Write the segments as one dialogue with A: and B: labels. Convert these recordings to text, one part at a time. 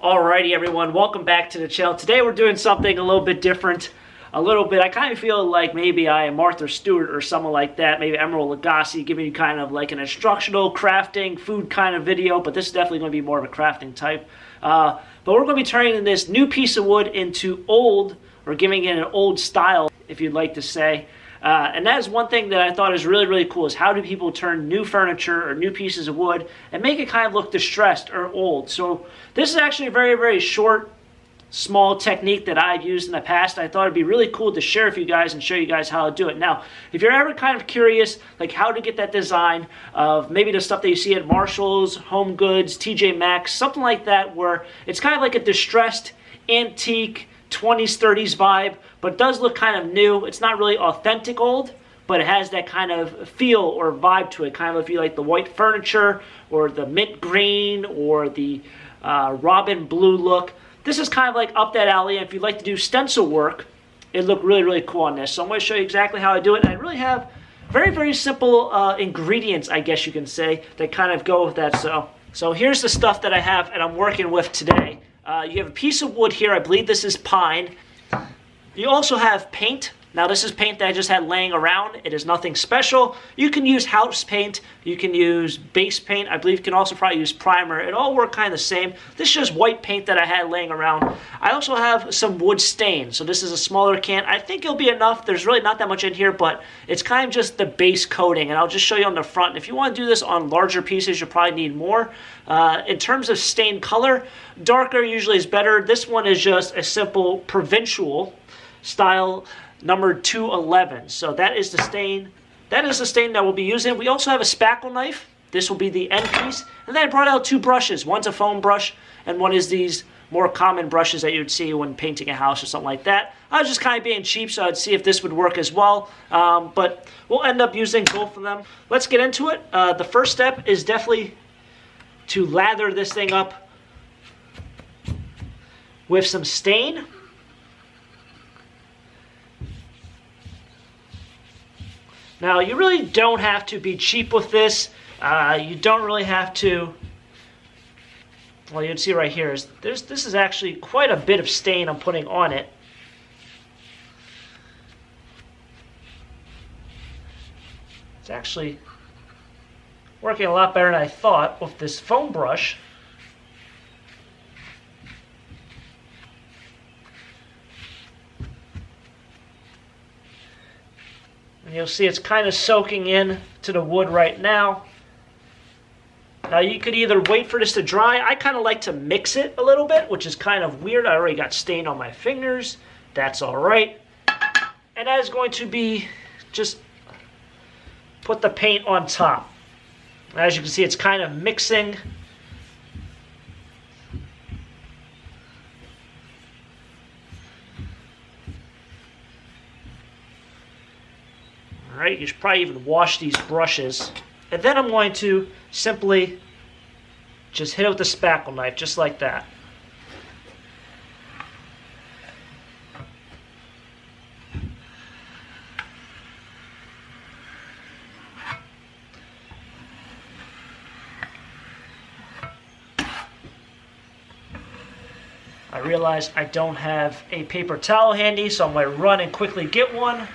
A: Alrighty everyone, welcome back to the channel. Today we're doing something a little bit different. I kind of feel like maybe I am Martha Stewart or someone like that, maybe Emerald Lagasse, giving you kind of like an instructional crafting food kind of video, but this is definitely going to be more of a crafting type. But we're going to be turning this new piece of wood into old, or giving it an old style, if you'd like to say. And that is one thing that I thought is really cool, is how do people turn new furniture or new pieces of wood and make it kind of look distressed or old. So this is actually a very short, small technique that I've used in the past. I thought it'd be really cool to share with you guys and show you guys how to do it. Now, if you're ever kind of curious, like how to get that design of maybe the stuff that you see at Marshall's, Home Goods, TJ Maxx, something like that, where it's kind of like a distressed, antique, 20s, 30s vibe, but it does look kind of new. It's not really authentic old, but it has that kind of feel or vibe to it. Kind of if you like the white furniture or the mint green or the robin blue look. This is kind of like up that alley. And if you'd like to do stencil work, it'd look really cool on this. So I'm going to show you exactly how I do it. And I really have very simple ingredients, I guess you can say, that kind of go with that. So here's the stuff that I have and I'm working with today. You have a piece of wood here. I believe this is pine. You also have paint. Now this is paint that I just had laying around. It is nothing special. You can use house paint. You can use base paint. I believe you can also probably use primer. It all work kind of the same. This is just white paint that I had laying around. I also have some wood stain. So this is a smaller can. I think it'll be enough. There's really not that much in here, but it's kind of just the base coating. And I'll just show you on the front. If you want to do this on larger pieces, you'll probably need more. In terms of stain color, darker usually is better. This one is just a simple provincial style number 211. So that is the stain. That is the stain that we'll be using. We also have a spackle knife. This will be the end piece. And then I brought out two brushes. One's a foam brush, and one is these more common brushes that you would see when painting a house or something like that. I was just kind of being cheap, so I'd see if this would work as well. But we'll end up using both of them. Let's get into it. The first step is definitely to lather this thing up with some stain. Now, you really don't have to be cheap with this. You don't really have to. Well, you can see right here, this is actually quite a bit of stain I'm putting on it. It's actually working a lot better than I thought with this foam brush. And you'll see it's kind of soaking in to the wood right now. Now you could either wait for this to dry. I kind of like to mix it a little bit, which is kind of weird. I already got stain on my fingers. That's all right. And that is going to be just put the paint on top. As you can see, it's kind of mixing. Alright, you should probably even wash these brushes. And then I'm going to simply just hit it with the spackle knife, just like that. I realize I don't have a paper towel handy, so I'm going to run and quickly get one.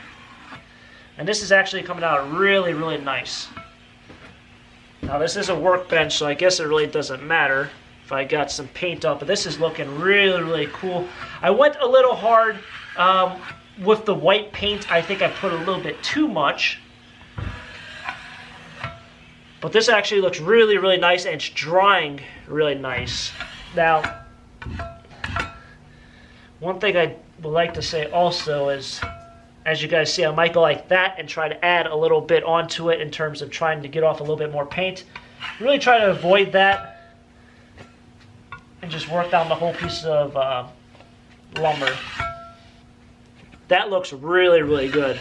A: And this is actually coming out really nice. Now this is a workbench, so I guess it really doesn't matter if I got some paint up, but this is looking really cool. I went a little hard with the white paint. I think I put a little bit too much. But this actually looks really nice, and it's drying really nice. Now, one thing I would like to say also is, as you guys see, I might go like that and try to add a little bit onto it in terms of trying to get off a little bit more paint. Really try to avoid that and just work down the whole piece of lumber. That looks really good.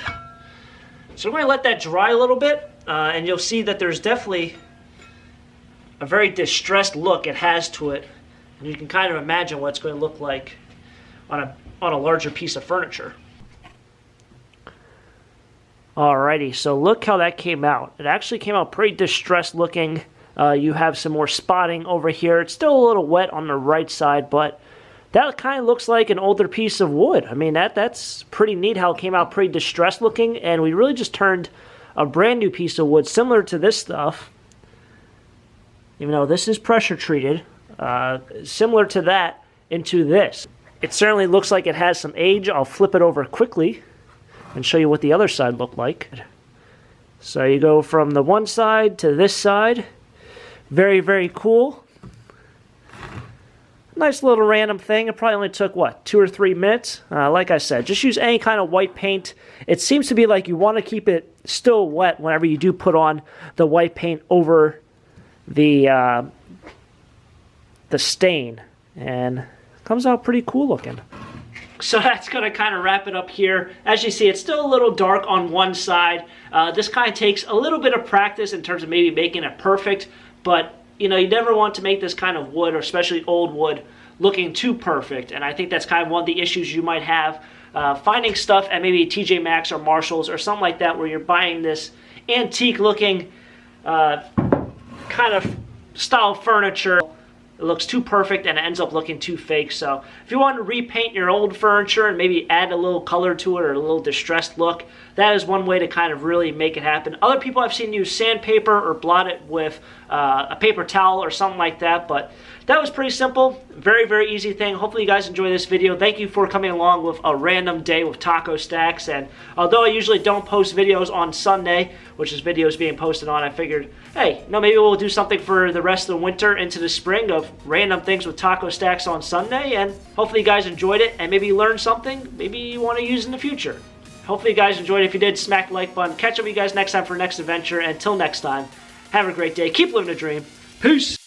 A: So we're going to let that dry a little bit, and you'll see that there's definitely a very distressed look it has to it. And you can kind of imagine what it's going to look like on a larger piece of furniture. Alrighty, so look how that came out. It actually came out pretty distressed looking. You have some more spotting over here. It's still a little wet on the right side, but that kind of looks like an older piece of wood. I mean, that's pretty neat how it came out pretty distressed looking, and we really just turned a brand new piece of wood similar to this stuff, even though this is pressure treated, similar to that into this. It certainly looks like it has some age. I'll flip it over quickly and show you what the other side looked like. So you go from the one side to this side. Very, very cool. Nice little random thing. It probably only took, what, 2 or 3 minutes? Like I said, just use any kind of white paint. It seems to be like you want to keep it still wet whenever you do put on the white paint over the stain. And it comes out pretty cool looking. So that's going to kind of wrap it up here. As you see, it's still a little dark on one side. This kind of takes a little bit of practice in terms of maybe making it perfect. But, you know, you never want to make this kind of wood, or especially old wood, looking too perfect. And I think that's kind of one of the issues you might have. Finding stuff at maybe TJ Maxx or Marshall's or something like that, where you're buying this antique-looking kind of style furniture. It looks too perfect and it ends up looking too fake. So if you want to repaint your old furniture and maybe add a little color to it or a little distressed look, that is one way to kind of really make it happen. Other people I've seen use sandpaper or blot it with a paper towel or something like that, but that was pretty simple. Very, very easy thing. Hopefully you guys enjoy this video. Thank you for coming along with a random day with taco stacks. And although I usually don't post videos on Sunday, which is videos being posted on, I figured, hey, no, maybe we'll do something for the rest of the winter into the spring of random things with taco stacks on Sunday. And hopefully you guys enjoyed it and maybe you learned something maybe you want to use in the future. Hopefully you guys enjoyed it. If you did, smack the like button. Catch up with you guys next time for the next adventure. Until next time, have a great day. Keep living the dream. Peace.